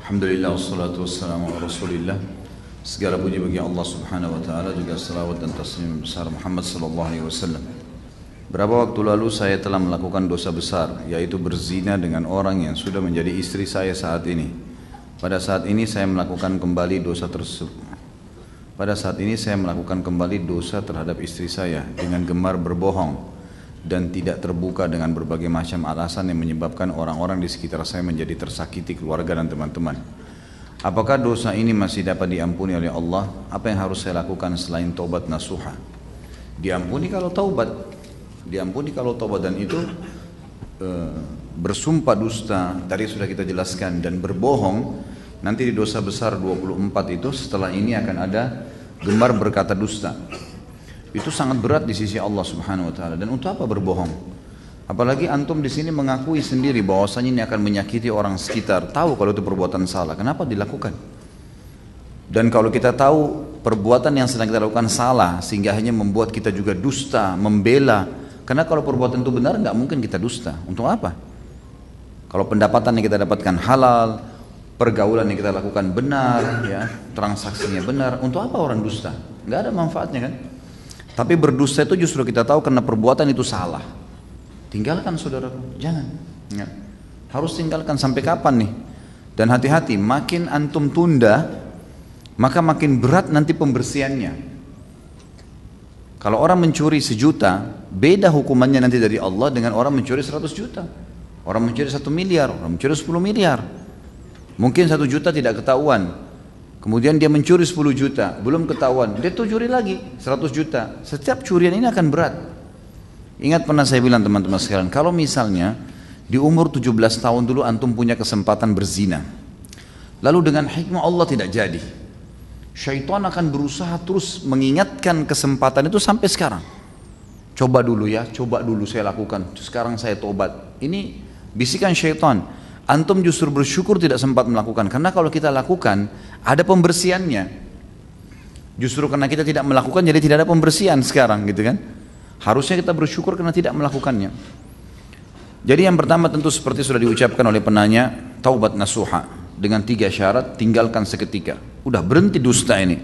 Alhamdulillah wassalatu wassalamu ala rasulillah. Segala puji bagi Allah subhanahu wa ta'ala, juga salawat dan taslim besar Muhammad sallallahu alaihi wasallam. Berapa waktu lalu saya telah melakukan dosa besar, yaitu berzina dengan orang yang sudah menjadi istri saya saat ini. Pada saat ini saya melakukan kembali dosa terhadap istri saya dengan gemar berbohong dan tidak terbuka dengan berbagai macam alasan yang menyebabkan orang-orang di sekitar saya menjadi tersakiti, keluarga dan teman-teman. Apakah dosa ini masih dapat diampuni oleh Allah? Apa yang harus saya lakukan selain taubat nasuha? Diampuni kalau taubat, dan itu bersumpah dusta, tadi sudah kita jelaskan, dan berbohong, nanti di dosa besar 24 itu setelah ini akan ada gemar berkata dusta. Itu sangat berat di sisi Allah Subhanahu wa taala. Dan untuk apa berbohong? Apalagi antum di sini mengakui sendiri bahwasanya ini akan menyakiti orang sekitar, tahu kalau itu perbuatan salah, kenapa dilakukan? Dan kalau kita tahu perbuatan yang sedang kita lakukan salah sehingga hanya membuat kita juga dusta, membela, karena kalau perbuatan itu benar nggak mungkin kita dusta. Untuk apa? Kalau pendapatan yang kita dapatkan halal, pergaulan yang kita lakukan benar, ya, transaksinya benar, untuk apa orang dusta? Nggak ada manfaatnya kan? Tapi berdusta itu justru kita tahu karena perbuatan itu salah. Tinggalkan saudaraku, jangan. Ya. Harus tinggalkan sampai kapan nih? Dan hati-hati, makin antum tunda, maka makin berat nanti pembersihannya. Kalau orang mencuri 1 juta, beda hukumannya nanti dari Allah dengan orang mencuri 100 juta. Orang mencuri 1 miliar, orang mencuri 10 miliar. Mungkin 1 juta tidak ketahuan. Kemudian dia mencuri 10 juta, belum ketahuan, dia tuh curi lagi 100 juta. Setiap curian ini akan berat. Ingat pernah saya bilang teman-teman sekalian, kalau misalnya di umur 17 tahun dulu antum punya kesempatan berzina, lalu dengan hikmah Allah tidak jadi, syaitan akan berusaha terus mengingatkan kesempatan itu sampai sekarang. Coba dulu saya lakukan, sekarang saya tobat. Ini bisikan syaitan. Antum justru bersyukur tidak sempat melakukan, karena kalau kita lakukan ada pembersihannya. Justru karena kita tidak melakukan jadi tidak ada pembersihan sekarang, gitu kan? Harusnya kita bersyukur karena tidak melakukannya. Jadi yang pertama tentu seperti sudah diucapkan oleh penanya, taubat nasuha dengan 3 syarat, tinggalkan seketika. Udah berhenti dusta ini.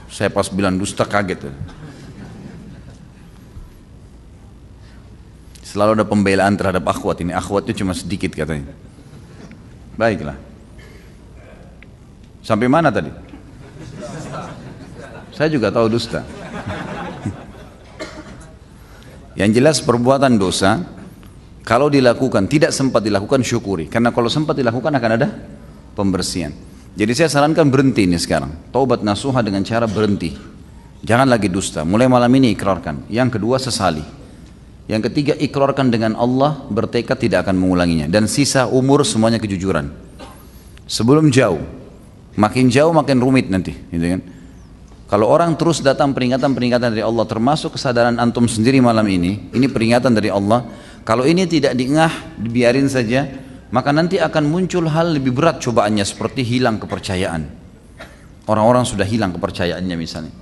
Saya pas bilang dusta kaget. Selalu ada pembelaan terhadap akhwat ini. Akhwatnya cuma sedikit katanya. Baiklah. Sampai mana tadi? Saya juga tahu dusta. Yang jelas perbuatan dosa, kalau dilakukan, tidak sempat dilakukan, syukuri. Karena kalau sempat dilakukan akan ada pembersihan. Jadi saya sarankan berhenti ini sekarang. Taubat nasuha dengan cara berhenti. Jangan lagi dusta. Mulai malam ini ikrarkan. Yang kedua, sesali. Yang ketiga, ikrarkan dengan Allah, bertekad tidak akan mengulanginya. Dan sisa umur semuanya kejujuran. Sebelum jauh, makin rumit nanti, gitu kan? Kalau orang terus datang peringatan-peringatan dari Allah, termasuk kesadaran antum sendiri malam ini peringatan dari Allah. Kalau ini tidak diengah, dibiarin saja, maka nanti akan muncul hal lebih berat cobaannya, seperti hilang kepercayaan. Orang-orang sudah hilang kepercayaannya misalnya.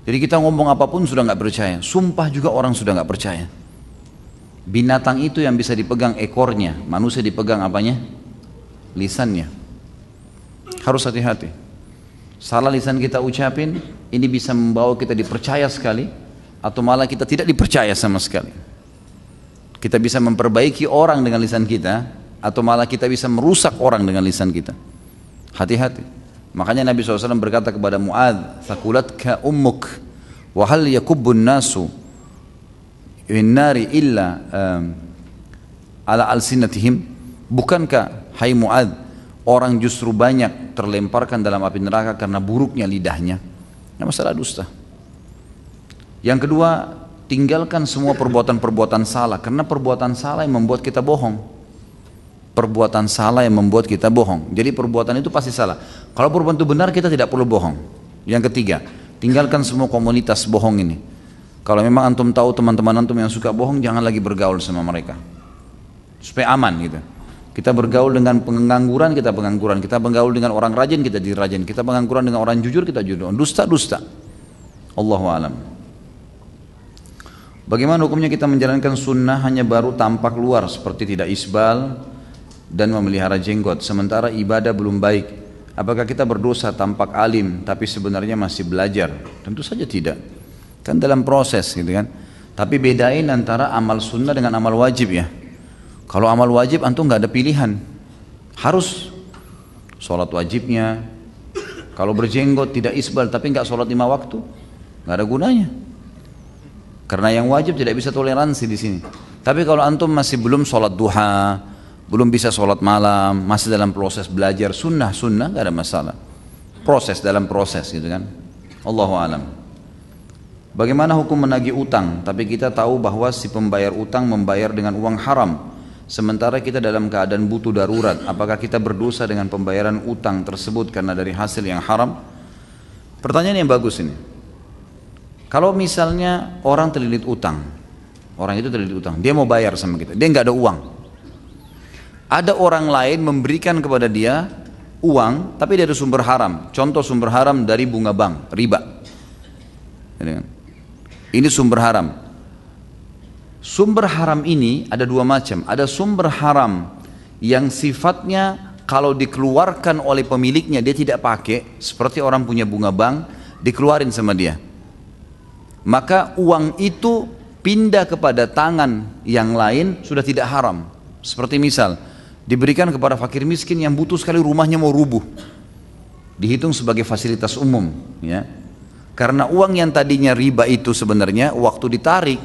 Jadi kita ngomong apapun sudah nggak percaya, sumpah juga orang sudah nggak percaya. Binatang itu yang bisa dipegang ekornya, manusia dipegang apanya? Lisannya. Harus hati-hati. Salah lisan kita ucapin, ini bisa membawa kita dipercaya sekali, atau malah kita tidak dipercaya sama sekali. Kita bisa memperbaiki orang dengan lisan kita, atau malah kita bisa merusak orang dengan lisan kita. Hati-hati. Makanya Nabi SAW berkata kepada Mu'adz, "Thaqulatka ummuk, wa hal yakubbun nasu nari illa ala alsinatihim." Bukankah hai Mu'adz, orang justru banyak terlemparkan dalam api neraka karena buruknya lidahnya? Nah, masalah dusta. Yang kedua, tinggalkan semua perbuatan-perbuatan salah, karena perbuatan salah yang membuat kita bohong. Perbuatan salah yang membuat kita bohong. Jadi perbuatan itu pasti salah. Kalau perbuatan itu benar, kita tidak perlu bohong. Yang ketiga, tinggalkan semua komunitas bohong ini. Kalau memang antum tahu teman-teman antum yang suka bohong, jangan lagi bergaul sama mereka. Supaya aman gitu. Kita bergaul dengan pengangguran, kita pengangguran. Kita bergaul dengan orang rajin, kita jadi rajin. Kita pengangguran dengan orang jujur, kita jujur. Dusta. Allahu a'lam. Bagaimana hukumnya kita menjalankan sunnah hanya baru tampak luar seperti tidak isbal, dan memelihara jenggot, sementara ibadah belum baik. Apakah kita berdosa tampak alim tapi sebenarnya masih belajar? Tentu saja tidak. Kan dalam proses gitu kan. Tapi bedain antara amal sunnah dengan amal wajib ya. Kalau amal wajib antum nggak ada pilihan. Harus sholat wajibnya. Kalau berjenggot tidak isbal tapi nggak sholat 5 waktu, nggak ada gunanya. Karena yang wajib tidak bisa toleransi di sini. Tapi kalau antum masih belum sholat duha, belum bisa sholat malam, masih dalam proses belajar sunnah nggak ada masalah. Proses dalam proses gitu kan. Allahu alam. Bagaimana hukum menagih utang? Tapi kita tahu bahwa si pembayar utang membayar dengan uang haram, sementara kita dalam keadaan butuh darurat. Apakah kita berdosa dengan pembayaran utang tersebut karena dari hasil yang haram? Pertanyaan yang bagus ini. Kalau misalnya orang terlilit utang, orang itu terlilit utang, dia mau bayar sama kita, dia nggak ada uang. Ada orang lain memberikan kepada dia uang, tapi dari sumber haram. Contoh sumber haram dari bunga bank, riba. Ini sumber haram. Sumber haram ini ada dua macam. Ada sumber haram yang sifatnya kalau dikeluarkan oleh pemiliknya dia tidak pakai, seperti orang punya bunga bank, dikeluarin sama dia. Maka uang itu pindah kepada tangan yang lain sudah tidak haram. Seperti misal, diberikan kepada fakir miskin yang butuh sekali, rumahnya mau rubuh. Dihitung sebagai fasilitas umum. Ya. Karena uang yang tadinya riba itu sebenarnya waktu ditarik,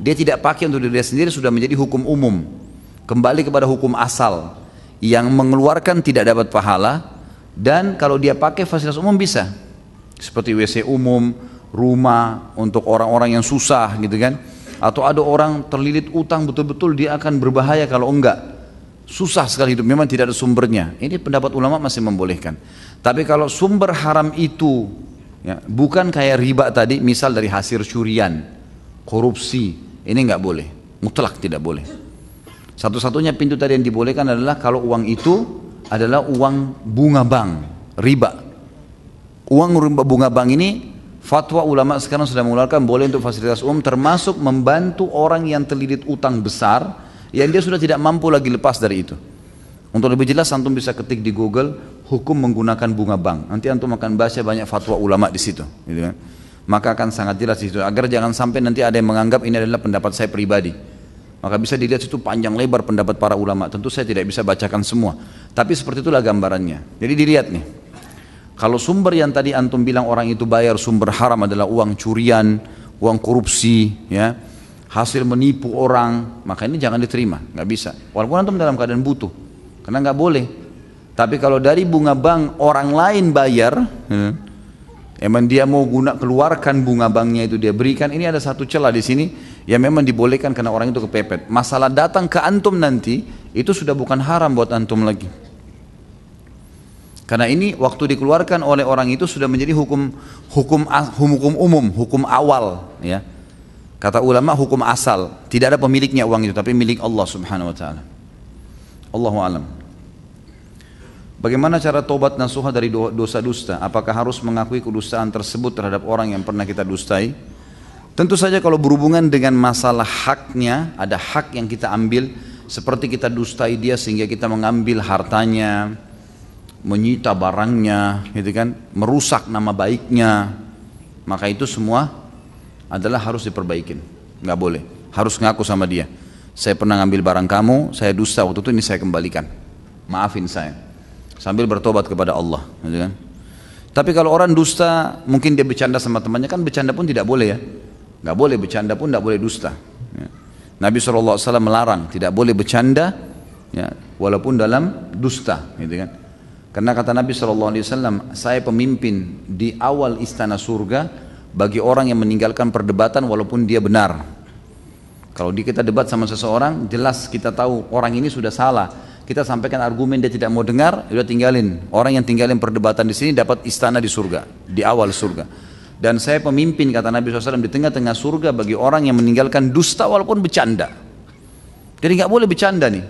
dia tidak pakai untuk diri sendiri, sudah menjadi hukum umum. Kembali kepada hukum asal. Yang mengeluarkan tidak dapat pahala, dan kalau dia pakai fasilitas umum bisa. Seperti WC umum, rumah untuk orang-orang yang susah gitu kan, atau ada orang terlilit utang betul-betul dia akan berbahaya kalau enggak, susah sekali hidup, memang tidak ada sumbernya. Ini pendapat ulama masih membolehkan. Tapi kalau sumber haram itu ya, bukan kayak riba tadi, misal dari hasil curian, korupsi, ini enggak boleh, mutlak tidak boleh. Satu-satunya pintu tadi yang dibolehkan adalah kalau uang itu adalah uang bunga bank, riba. Uang bunga bank ini fatwa ulama sekarang sudah mengeluarkan boleh untuk fasilitas umum, termasuk membantu orang yang terlilit utang besar yang dia sudah tidak mampu lagi lepas dari itu. Untuk lebih jelas antum bisa ketik di Google hukum menggunakan bunga bank. Nanti antum akan baca banyak fatwa ulama di situ, gitu kan. Maka akan sangat jelas di situ, agar jangan sampai nanti ada yang menganggap ini adalah pendapat saya pribadi. Maka bisa dilihat situ panjang lebar pendapat para ulama. Tentu saya tidak bisa bacakan semua, tapi seperti itulah gambarannya. Jadi dilihat nih. Kalau sumber yang tadi antum bilang orang itu bayar sumber haram adalah uang curian, uang korupsi, ya, hasil menipu orang, maka ini jangan diterima, nggak bisa. Walaupun antum dalam keadaan butuh, karena nggak boleh. Tapi kalau dari bunga bank orang lain bayar, emang dia mau keluarkan bunga banknya itu dia berikan, ini ada satu celah di sini yang memang dibolehkan karena orang itu kepepet. Masalah datang ke antum nanti itu sudah bukan haram buat antum lagi. Karena ini waktu dikeluarkan oleh orang itu sudah menjadi hukum umum, hukum awal, ya. Kata ulama hukum asal, tidak ada pemiliknya uang itu, tapi milik Allah Subhanahu wa taala. Allahu alam. Bagaimana cara tobat nasuha dari dosa dusta? Apakah harus mengakui kedustaan tersebut terhadap orang yang pernah kita dustai? Tentu saja kalau berhubungan dengan masalah haknya, ada hak yang kita ambil, seperti kita dustai dia sehingga kita mengambil hartanya, menyita barangnya, gitu kan, merusak nama baiknya, maka itu semua adalah harus diperbaikin. Nggak boleh, harus ngaku sama dia, saya pernah ngambil barang kamu, saya dusta waktu itu, ini saya kembalikan, maafin saya, sambil bertobat kepada Allah, gitu kan. Tapi kalau orang dusta, mungkin dia bercanda sama temannya, kan bercanda pun tidak boleh ya, nggak boleh bercanda pun, nggak boleh dusta ya. Nabi SAW melarang, tidak boleh bercanda ya, walaupun dalam dusta, gitu kan. Karena kata Nabi SAW, saya pemimpin di awal istana surga bagi orang yang meninggalkan perdebatan walaupun dia benar. Kalau kita debat sama seseorang, jelas kita tahu orang ini sudah salah. Kita sampaikan argumen dia tidak mau dengar, sudah tinggalin. Orang yang tinggalin perdebatan di sini dapat istana di surga, di awal surga. Dan saya pemimpin, kata Nabi SAW, di tengah-tengah surga bagi orang yang meninggalkan dusta walaupun bercanda. Jadi nggak boleh bercanda nih.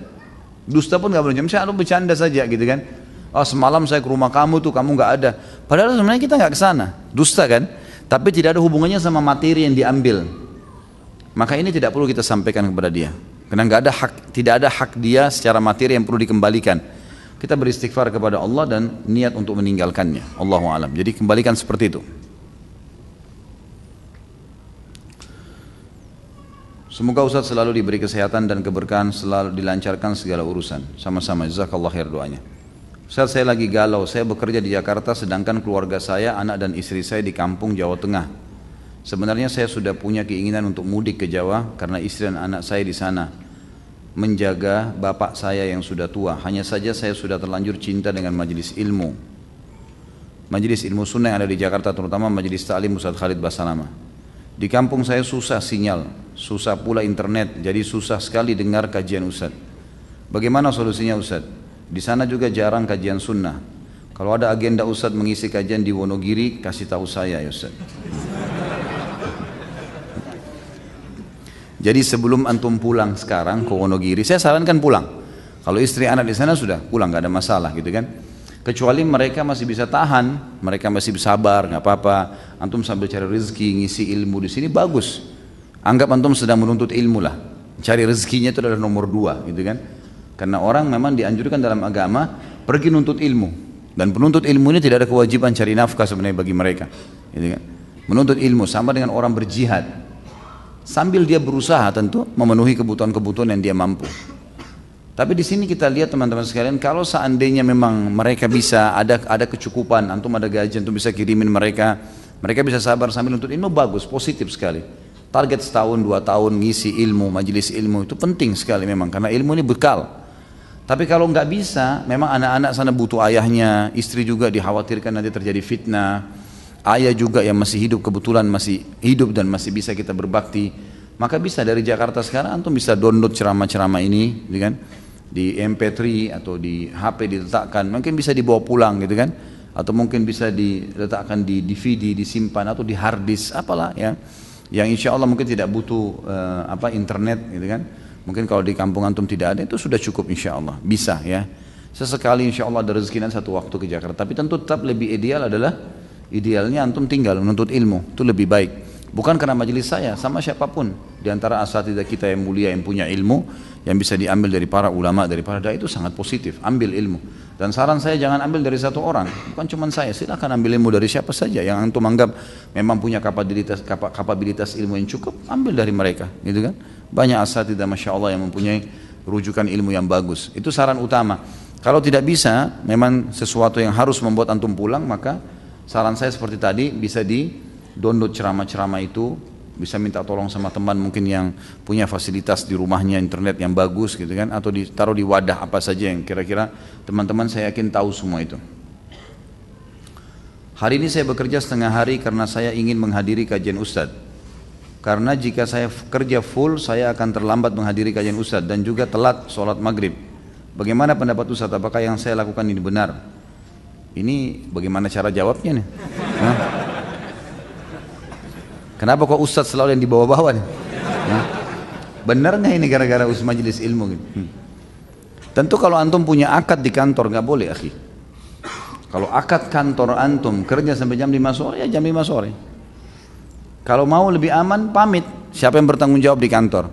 Dusta pun nggak boleh. Misalnya lu bercanda saja gitu kan. Oh semalam saya ke rumah kamu tuh, kamu nggak ada. Padahal sebenarnya kita nggak ke sana, dusta kan? Tapi tidak ada hubungannya sama materi yang diambil. Maka ini tidak perlu kita sampaikan kepada dia. Karena nggak ada hak, tidak ada hak dia secara materi yang perlu dikembalikan. Kita beristighfar kepada Allah dan niat untuk meninggalkannya. Allahu a'lam. Jadi kembalikan seperti itu. Semoga Ustaz selalu diberi kesehatan dan keberkahan, selalu dilancarkan segala urusan. Sama-sama, jazakallah khair doanya. Ustaz, saya lagi galau, saya bekerja di Jakarta sedangkan keluarga saya, anak dan istri saya di kampung Jawa Tengah. Sebenarnya saya sudah punya keinginan untuk mudik ke Jawa karena istri dan anak saya di sana. Menjaga bapak saya yang sudah tua. Hanya saja saya sudah terlanjur cinta dengan majelis ilmu. Majelis ilmu sunnah yang ada di Jakarta, terutama majelis ta'lim Ustaz Khalid Basalamah. Di kampung saya susah sinyal, susah pula internet, jadi susah sekali dengar kajian Ustaz. Bagaimana solusinya Ustaz? Di sana juga jarang kajian sunnah. Kalau ada agenda Ustaz mengisi kajian di Wonogiri, kasih tahu saya ya Ustaz. Jadi sebelum antum pulang sekarang ke Wonogiri, saya sarankan pulang. Kalau istri anak di sana sudah pulang, gak ada masalah gitu kan. Kecuali mereka masih bisa tahan, mereka masih sabar, nggak apa-apa. Antum sambil cari rezeki, ngisi ilmu di sini bagus. Anggap antum sedang menuntut ilmu lah. Cari rezekinya itu adalah nomor 2, gitu kan? Karena orang memang dianjurkan dalam agama pergi nuntut ilmu. Dan penuntut ilmu ini tidak ada kewajiban cari nafkah sebenarnya bagi mereka, gitu kan? Menuntut ilmu sama dengan orang berjihad. Sambil dia berusaha tentu memenuhi kebutuhan-kebutuhan yang dia mampu. Tapi di sini kita lihat teman-teman sekalian, kalau seandainya memang mereka bisa ada kecukupan, antum ada gaji, antum bisa kirimin mereka bisa sabar sambil nuntut ilmu, bagus, positif sekali. Target setahun 2 tahun ngisi ilmu, majelis ilmu itu penting sekali memang, karena ilmu ini bekal. Tapi kalau nggak bisa, memang anak-anak sana butuh ayahnya, istri juga dikhawatirkan nanti terjadi fitnah, ayah juga yang masih hidup kebetulan masih hidup dan masih bisa kita berbakti, maka bisa dari Jakarta sekarang antum bisa download ceramah-ceramah ini, gitu kan? Di MP3 atau di HP diletakkan, mungkin bisa dibawa pulang gitu kan, atau mungkin bisa diletakkan di DVD, disimpan atau di hard disk apalah ya, yang insya Allah mungkin tidak butuh internet gitu kan. Mungkin kalau di kampung antum tidak ada, itu sudah cukup insya Allah, bisa ya. Sesekali insya Allah ada rezeki satu waktu ke Jakarta, tapi tentu tetap lebih ideal adalah idealnya antum tinggal menuntut ilmu, itu lebih baik. Bukan karena majelis saya, sama siapapun di antara asatidzah kita yang mulia yang punya ilmu yang bisa diambil dari para ulama, dari para dai, itu sangat positif. Ambil ilmu. Dan saran saya jangan ambil dari satu orang, bukan cuma saya. Silakan ambil ilmu dari siapa saja yang antum anggap memang punya kapabilitas ilmu yang cukup, ambil dari mereka, gitu kan? Banyak asatidzah masya Allah yang mempunyai rujukan ilmu yang bagus. Itu saran utama. Kalau tidak bisa, memang sesuatu yang harus membuat antum pulang, maka saran saya seperti tadi, bisa di download ceramah-ceramah itu, bisa minta tolong sama teman mungkin yang punya fasilitas di rumahnya internet yang bagus gitu kan, atau ditaruh di wadah apa saja yang kira-kira teman-teman saya yakin tahu semua itu. Hari ini saya bekerja setengah hari karena saya ingin menghadiri kajian Ustadz. Karena jika saya kerja full, saya akan terlambat menghadiri kajian Ustadz dan juga telat sholat maghrib. Bagaimana pendapat Ustadz? Apakah yang saya lakukan ini benar? Ini bagaimana cara jawabnya nih? Hah? Kenapa kok Ustadz selalu yang di bawah-bawah nih? Benar nggak ini gara-gara majelis ilmu gitu? Tentu kalau antum punya akad di kantor nggak boleh akhi. Kalau akad kantor antum kerja sampai jam 5 sore ya jam 5 sore. Kalau mau lebih aman pamit. Siapa yang bertanggung jawab di kantor?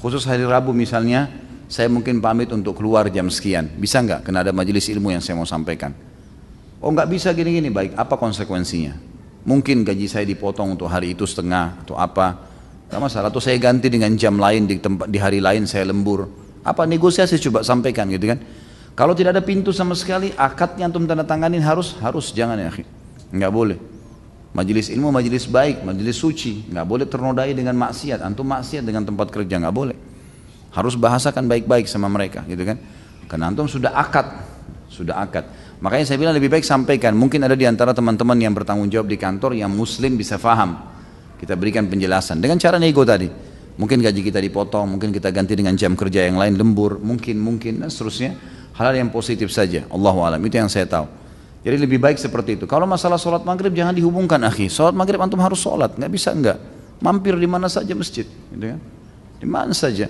Khusus hari Rabu misalnya, saya mungkin pamit untuk keluar jam sekian. Bisa nggak? Karena ada majelis ilmu yang saya mau sampaikan. Oh nggak bisa gini-gini, baik. Apa konsekuensinya? Mungkin gaji saya dipotong untuk hari itu setengah atau apa, nggak masalah. Atau saya ganti dengan jam lain di hari lain saya lembur. Apa negosiasi coba sampaikan gitu kan? Kalau tidak ada pintu sama sekali, akadnya antum tanda tanganin harus jangan ya, nggak boleh. Majelis ilmu, majelis baik, majelis suci, nggak boleh ternodai dengan maksiat. Antum maksiat dengan tempat kerja nggak boleh. Harus bahasakan baik-baik sama mereka, gitu kan? Karena antum sudah akad. Makanya saya bilang lebih baik sampaikan. Mungkin ada di antara teman-teman yang bertanggung jawab di kantor yang muslim bisa faham. Kita berikan penjelasan dengan cara nego tadi. Mungkin gaji kita dipotong, mungkin kita ganti dengan jam kerja yang lain, lembur, mungkin dan seterusnya. Hal-hal yang positif saja. Allahu a'lam, itu yang saya tahu. Jadi lebih baik seperti itu. Kalau masalah sholat maghrib jangan dihubungkan akhi. Sholat maghrib antum harus sholat, nggak bisa enggak. Mampir di mana saja masjid, gitu kan? Di mana saja.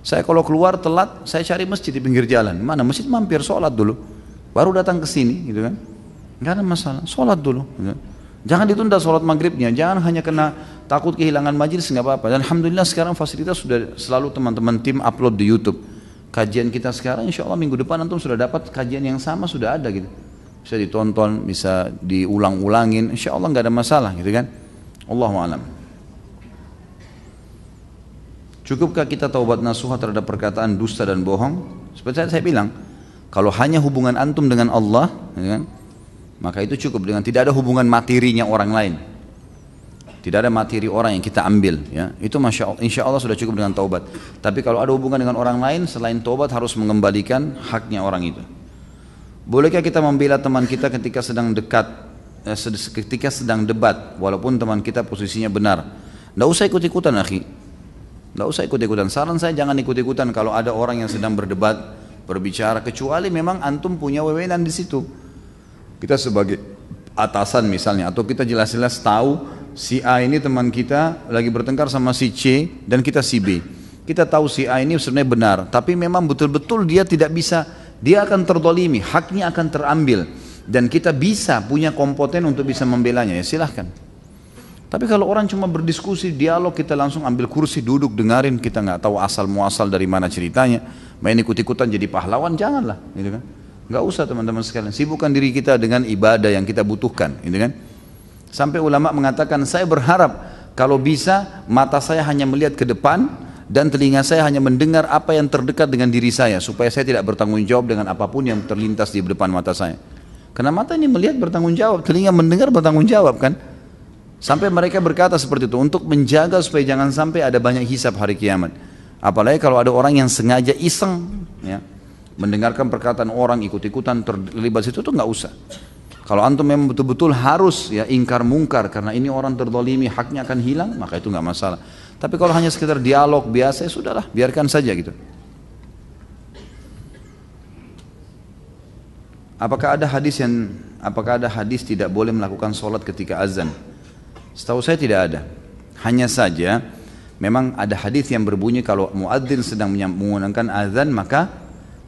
Saya kalau keluar telat, saya cari masjid di pinggir jalan. Mana masjid, mampir sholat dulu. Baru datang ke sini, gitu kan? Nggak ada masalah, sholat dulu. Gitu. Jangan ditunda sholat maghribnya, jangan hanya kena takut kehilangan majelis, nggak apa-apa. Dan alhamdulillah sekarang fasilitas sudah selalu teman-teman tim upload di YouTube. Kajian kita sekarang insya Allah minggu depan antum sudah dapat kajian yang sama, sudah ada gitu. Bisa ditonton, bisa diulang-ulangin, insya Allah nggak ada masalah gitu kan. Allahu a'lam. Cukupkah kita taubat nasuha terhadap perkataan dusta dan bohong? Seperti saya bilang, kalau hanya hubungan antum dengan Allah, gitu kan, maka itu cukup, dengan tidak ada hubungan materinya orang lain, tidak ada materi orang yang kita ambil, ya, itu insya Allah sudah cukup dengan taubat. Tapi kalau ada hubungan dengan orang lain, selain taubat harus mengembalikan haknya orang itu. Bolehkah kita membela teman kita ketika sedang ketika sedang debat, walaupun teman kita posisinya benar? Tidak usah ikut-ikutan, akhi. Tidak usah ikut-ikutan. Saran saya jangan ikut-ikutan kalau ada orang yang sedang berdebat, berbicara, kecuali memang antum punya wewenang di situ. Kita sebagai atasan misalnya, atau kita jelas-jelas tahu si A ini teman kita lagi bertengkar sama si C dan kita si B. Kita tahu si A ini sebenarnya benar, tapi memang betul-betul dia tidak bisa, dia akan terdolimi, haknya akan terambil, dan kita bisa punya kompeten untuk bisa membelanya, ya silahkan. Tapi kalau orang cuma berdiskusi, dialog, kita langsung ambil kursi, duduk, dengarin, kita nggak tahu asal muasal dari mana ceritanya, main ikut-ikutan jadi pahlawan, janganlah, gitu kan? Nggak usah teman-teman sekalian, sibukkan diri kita dengan ibadah yang kita butuhkan, gitu kan? Sampai ulama mengatakan, saya berharap kalau bisa mata saya hanya melihat ke depan dan telinga saya hanya mendengar apa yang terdekat dengan diri saya, supaya saya tidak bertanggung jawab dengan apapun yang terlintas di depan mata saya. Karena mata ini melihat bertanggung jawab, telinga mendengar bertanggung jawab kan? Sampai mereka berkata seperti itu untuk menjaga supaya jangan sampai ada banyak hisab hari kiamat. Apalagi kalau ada orang yang sengaja iseng, ya, mendengarkan perkataan orang, ikut-ikutan terlibat situ, tuh nggak usah. Kalau antum memang betul-betul harus ya ingkar mungkar karena ini orang terdolimi, haknya akan hilang, maka itu nggak masalah. Tapi kalau hanya sekedar dialog biasa, ya sudahlah, biarkan saja gitu. Apakah ada hadis tidak boleh melakukan sholat ketika azan? Setahu saya tidak ada. Hanya saja memang ada hadis yang berbunyi kalau muadzin sedang menggunakan azan maka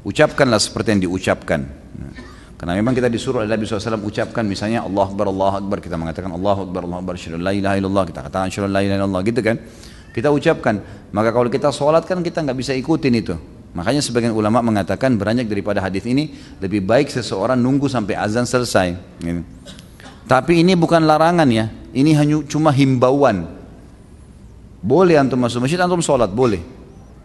ucapkanlah seperti yang diucapkan. Karena memang kita disuruh oleh Nabi SAW ucapkan misalnya Allahu Akbar, kita mengatakan Allahu Akbar, syahadu la ilaha illallah, kita katakan syahadu la ilaha illallah, gitu kan. Kita ucapkan. Maka kalau kita sholat kan kita nggak bisa ikutin itu. Makanya sebagian ulama mengatakan beranjak daripada hadis ini lebih baik seseorang nunggu sampai azan selesai. Gitu. Tapi ini bukan larangan ya, ini hanya cuma himbauan. Boleh antum masuk masjid, antum sholat, boleh.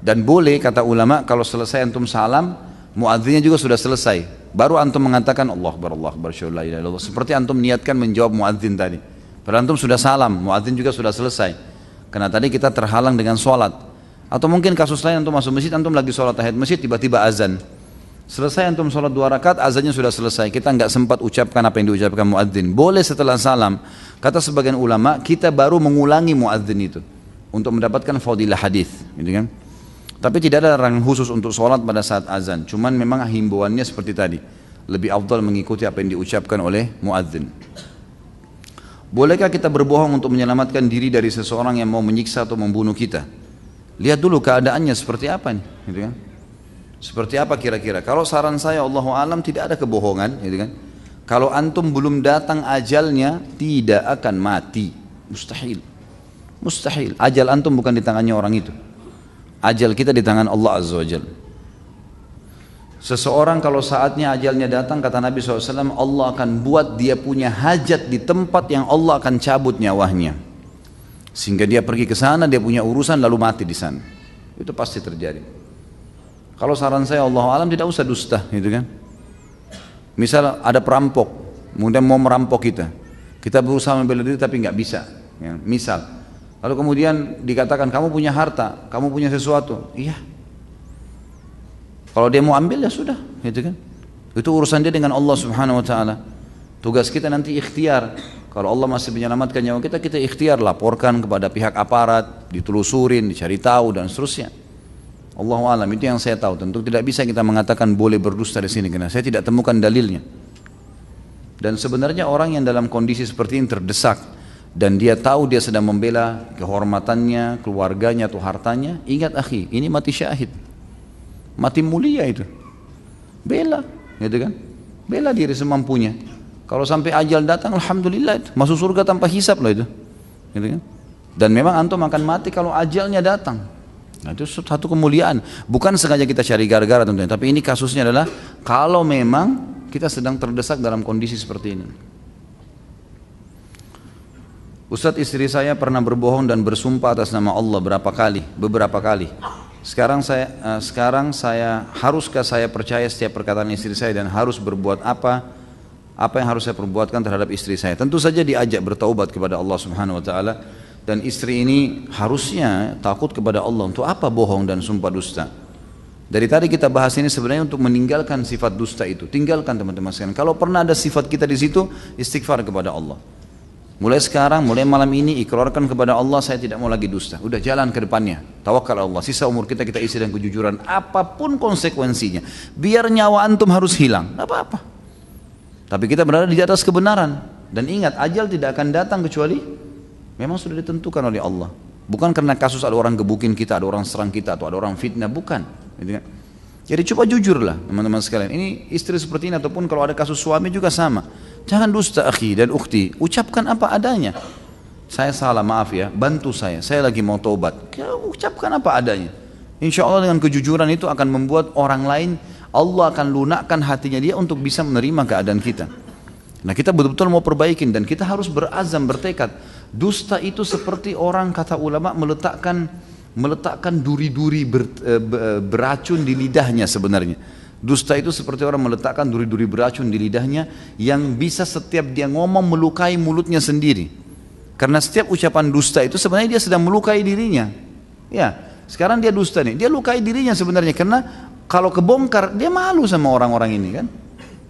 Dan boleh kata ulama kalau selesai antum salam, muadzinnya juga sudah selesai. Baru antum mengatakan Allahu Akbar, syahadu la ilaha illallah. Seperti antum niatkan menjawab muadzin tadi. Padahal antum sudah salam, muadzin juga sudah selesai. Karena tadi kita terhalang dengan sholat. Atau mungkin kasus lain antum masuk masjid, antum lagi sholat tahiyat masjid, tiba-tiba azan. Selesai antum sholat 2 rakaat, azannya sudah selesai. Kita nggak sempat ucapkan apa yang diucapkan muadzin. Boleh setelah salam. Kata sebagian ulama, kita baru mengulangi muadzin itu untuk mendapatkan fadilah hadis, gitu kan? Tapi tidak ada larangan khusus untuk sholat pada saat azan. Cuman memang himbauannya seperti tadi. Lebih afdal mengikuti apa yang diucapkan oleh muadzin. Bolehkah kita berbohong untuk menyelamatkan diri dari seseorang yang mau menyiksa atau membunuh kita? Lihat dulu keadaannya seperti apa nih, gitu kan? Seperti apa kira-kira? Kalau saran saya, Allahu alam, tidak ada kebohongan, gitu kan? Kalau antum belum datang ajalnya, tidak akan mati, mustahil, mustahil. Ajal antum bukan di tangannya orang itu. Ajal kita di tangan Allah Azza wa Jalla. Seseorang kalau saatnya ajalnya datang, kata Nabi SAW, Allah akan buat dia punya hajat di tempat yang Allah akan cabut nyawanya. Sehingga dia pergi ke sana, dia punya urusan lalu mati di sana. Itu pasti terjadi. Kalau saran saya, Allah alam, tidak usah dusta, gitu kan? Misal ada perampok, kemudian mau merampok kita berusaha membela diri tapi nggak bisa. Ya, misal, lalu kemudian dikatakan kamu punya harta, kamu punya sesuatu, iya. Kalau dia mau ambil ya sudah, gitu kan? Itu urusan dia dengan Allah Subhanahu Wa Taala. Tugas kita nanti ikhtiar. Kalau Allah masih menyelamatkan nyawa kita, kita ikhtiar laporkan kepada pihak aparat, ditelusurin, dicari tahu dan seterusnya. Allahu alam, itu yang saya tahu. Tentu tidak bisa kita mengatakan boleh berdusta di sini karena saya tidak temukan dalilnya. Dan sebenarnya orang yang dalam kondisi seperti ini terdesak dan dia tahu dia sedang membela kehormatannya, keluarganya atau hartanya, ingat akhi, ini mati syahid. Mati mulia itu. Bela, gitu kan? Bela diri semampunya. Kalau sampai ajal datang, alhamdulillah itu. Masuk surga tanpa hisab loh itu. Gitu kan? Dan memang antum akan mati kalau ajalnya datang. Nah, itu satu kemuliaan. Bukan sengaja kita cari gara-gara tentunya, tapi ini kasusnya adalah kalau memang kita sedang terdesak dalam kondisi seperti ini. Ustadz, istri saya pernah berbohong dan bersumpah atas nama Allah beberapa kali. Sekarang saya haruskah saya percaya setiap perkataan istri saya dan harus berbuat apa yang harus saya perbuatkan terhadap istri saya? Tentu saja diajak bertaubat kepada Allah Subhanahu wa taala, dan istri ini harusnya takut kepada Allah. Untuk apa bohong dan sumpah dusta? Dari tadi kita bahas ini sebenarnya untuk meninggalkan sifat dusta itu. Tinggalkan teman-teman sekalian. Kalau pernah ada sifat kita di situ, istighfar kepada Allah. Mulai sekarang, mulai malam ini, ikrarkan kepada Allah, saya tidak mau lagi dusta. Udah, jalan ke depannya. Tawakal Allah. Sisa umur kita isi dengan kejujuran. Apapun konsekuensinya. Biar nyawa antum harus hilang. Tidak apa-apa. Tapi kita berada di atas kebenaran. Dan ingat, ajal tidak akan datang kecuali memang sudah ditentukan oleh Allah. Bukan karena kasus ada orang gebukin kita, ada orang serang kita, atau ada orang fitnah. Bukan. Jadi coba jujurlah teman-teman sekalian. Ini istri seperti ini, ataupun kalau ada kasus suami juga sama. Jangan dusta akhi dan ukhti. Ucapkan apa adanya. Saya salah, maaf ya, bantu saya lagi mau taubat. Ucapkan apa adanya. Insya Allah dengan kejujuran itu akan membuat orang lain, Allah akan lunakkan hatinya dia untuk bisa menerima keadaan kita. Nah, kita betul-betul mau perbaikin, dan kita harus berazam, bertekad. Dusta itu seperti orang, kata ulama, meletakkan duri-duri beracun di lidahnya sebenarnya. Dusta itu seperti orang meletakkan duri-duri beracun di lidahnya yang bisa setiap dia ngomong melukai mulutnya sendiri. Karena setiap ucapan dusta itu sebenarnya dia sedang melukai dirinya. Ya, sekarang dia dusta nih, dia lukai dirinya sebenarnya, karena kalau kebongkar dia malu sama orang-orang ini kan.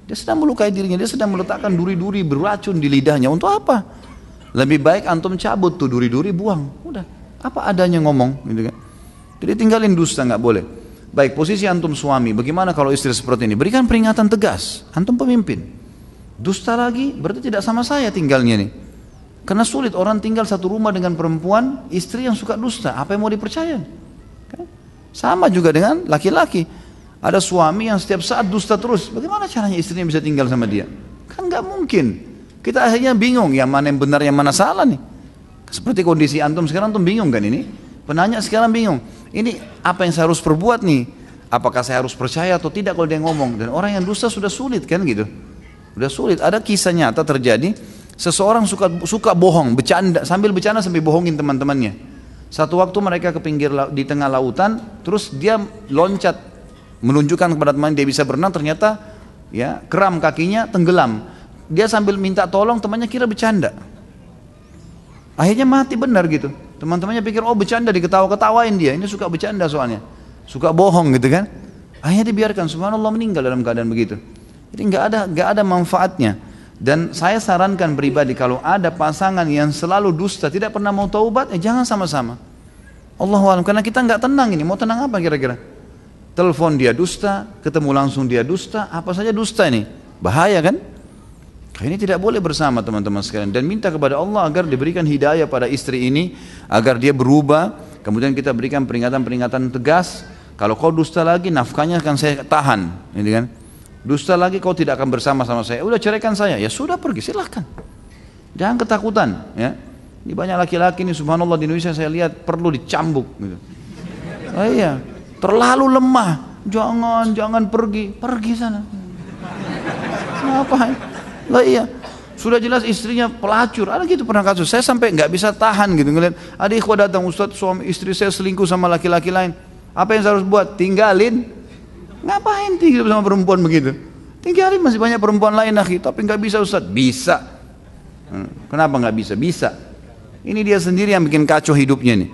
Dia sedang melukai dirinya, dia sedang meletakkan duri-duri beracun di lidahnya. Untuk apa? Lebih baik antum cabut tuh duri-duri, buang. Udah, apa adanya ngomong gitu kan. Jadi tinggalin dusta, nggak boleh. Baik, posisi antum suami, bagaimana kalau istri seperti ini? Berikan peringatan tegas. Antum pemimpin. Dusta lagi, berarti tidak sama saya tinggalnya nih. Karena sulit orang tinggal satu rumah dengan perempuan, istri yang suka dusta. Apa yang mau dipercaya? Kan? Sama juga dengan laki-laki. Ada suami yang setiap saat dusta terus. Bagaimana caranya istrinya bisa tinggal sama dia? Kan nggak mungkin. Kita akhirnya bingung, yang mana yang benar, yang mana salah nih. Seperti kondisi antum sekarang, antum bingung kan ini? Penanya sekarang bingung. Ini apa yang saya harus perbuat nih? Apakah saya harus percaya atau tidak kalau dia ngomong? Dan orang yang dusta sudah sulit kan gitu. Sudah sulit. Ada kisah nyata terjadi. Seseorang suka bohong, bercanda, sambil bohongin teman-temannya. Satu waktu mereka ke pinggir di tengah lautan, terus dia loncat menunjukkan kepada teman dia bisa berenang, ternyata ya kram kakinya, tenggelam. Dia sambil minta tolong, temannya kira bercanda. Akhirnya mati benar gitu. Teman-temannya pikir oh bercanda, diketawa-ketawain dia. Ini suka bercanda soalnya, suka bohong gitu kan. Akhirnya dibiarkan, subhanallah, meninggal dalam keadaan begitu. Jadi nggak ada manfaatnya. Dan saya sarankan pribadi, kalau ada pasangan yang selalu dusta, tidak pernah mau taubat, jangan sama-sama. Allahu a'lam, karena kita nggak tenang ini. Mau tenang apa kira-kira? Telepon dia dusta, ketemu langsung dia dusta, apa saja dusta ini. Bahaya kan? Ini tidak boleh bersama teman-teman sekalian. Dan minta kepada Allah agar diberikan hidayah pada istri ini, agar dia berubah. Kemudian kita berikan peringatan-peringatan tegas. Kalau kau dusta lagi, nafkahnya akan saya tahan, ini kan? Dusta lagi, kau tidak akan bersama sama saya. Udah, ceraikan saya. Ya sudah, pergi, silahkan. Jangan ketakutan, ya. Ini banyak laki-laki ini, subhanallah, di Indonesia saya lihat perlu dicambuk gitu. Oh iya, terlalu lemah. Jangan pergi sana. Ngapain? Lah iya, sudah jelas istrinya pelacur. Ada gitu pernah kasus. Saya sampai nggak bisa tahan gitu ngeliat ada ikhwah datang, Ustaz, suami istri saya selingkuh sama laki-laki lain. Apa yang saya harus buat? Tinggalin. Ngapain tinggal sama perempuan begitu? Tinggalin, masih banyak perempuan lain akhi. Tapi nggak bisa Ustaz. Bisa. Kenapa nggak bisa? Bisa. Ini dia sendiri yang bikin kacau hidupnya nih.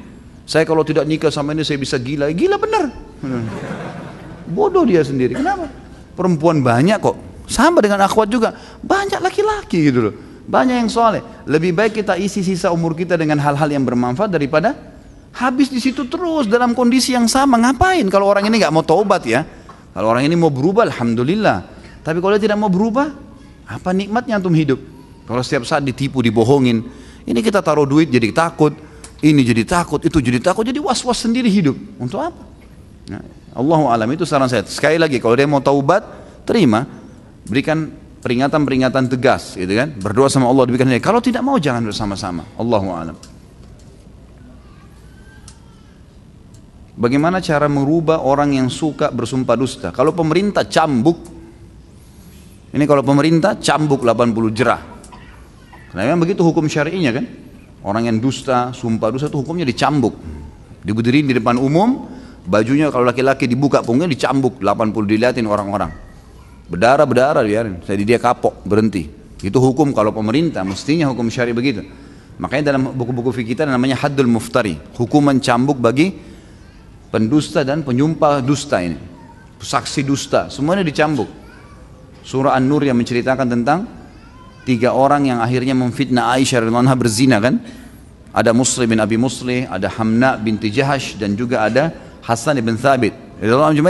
Saya kalau tidak nikah sama ini saya bisa gila. Gila bener. Bodoh dia sendiri. Kenapa? Perempuan banyak kok. Sama dengan akhwat juga, banyak laki-laki gitu loh, banyak yang soleh. Lebih baik kita isi sisa umur kita dengan hal-hal yang bermanfaat daripada habis di situ terus dalam kondisi yang sama. Ngapain kalau orang ini nggak mau taubat ya? Kalau orang ini mau berubah, alhamdulillah. Tapi kalau dia tidak mau berubah, apa nikmatnya antum hidup? Kalau setiap saat ditipu, dibohongin, ini kita taruh duit jadi takut, ini jadi takut, itu jadi takut, jadi was-was sendiri hidup. Untuk apa? Nah, Allahu a'lam, itu saran saya. Sekali lagi, kalau dia mau taubat, terima. Berikan peringatan-peringatan tegas, gitu kan? Berdoa sama Allah diberikan hidayah. Kalau tidak mau jangan bersama-sama. Allahu a'lam. Bagaimana cara merubah orang yang suka bersumpah dusta? Kalau pemerintah cambuk, ini kalau pemerintah cambuk 80 jerah. Karena memang begitu hukum syari'inya kan? Orang yang dusta, sumpah dusta itu hukumnya dicambuk. Diberdiriin di depan umum, bajunya kalau laki-laki dibuka punggungnya dicambuk 80, dilihatin orang-orang. Berdarah biarin, jadi dia kapok, berhenti. Itu hukum kalau pemerintah, mestinya hukum syari begitu. Makanya dalam buku-buku fikih kita namanya haddul muftari, hukuman cambuk bagi pendusta dan penyumpah dusta ini, saksi dusta, semuanya dicambuk. Surah An-Nur yang menceritakan tentang 3 orang yang akhirnya memfitnah Aisyah radhiyallahu anha berzina kan? Ada Muslim bin Abi Muslih, ada Hamna binti Jahash, dan juga ada Hasan bin Thabit.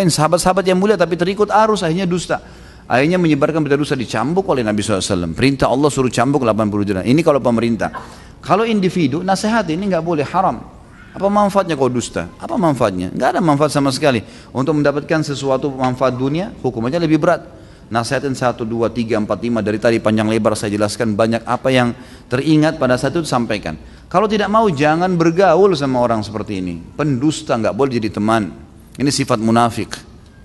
Sahabat-sahabat yang mulia tapi terikut arus, akhirnya dusta. Akhirnya menyebarkan berita dusta, dicambuk oleh Nabi SAW. Perintah Allah suruh cambuk 80 jerah. Ini kalau pemerintah. Kalau individu, nasihat ini nggak boleh, haram. Apa manfaatnya kau dusta? Apa manfaatnya? Nggak ada manfaat sama sekali. Untuk mendapatkan sesuatu manfaat dunia, hukumannya lebih berat. Nasihatin 1, 2, 3, 4, 5 dari tadi panjang lebar saya jelaskan banyak apa yang teringat pada saat itu sampaikan. Kalau tidak mau jangan bergaul sama orang seperti ini. Pendusta nggak boleh jadi teman. Ini sifat munafik.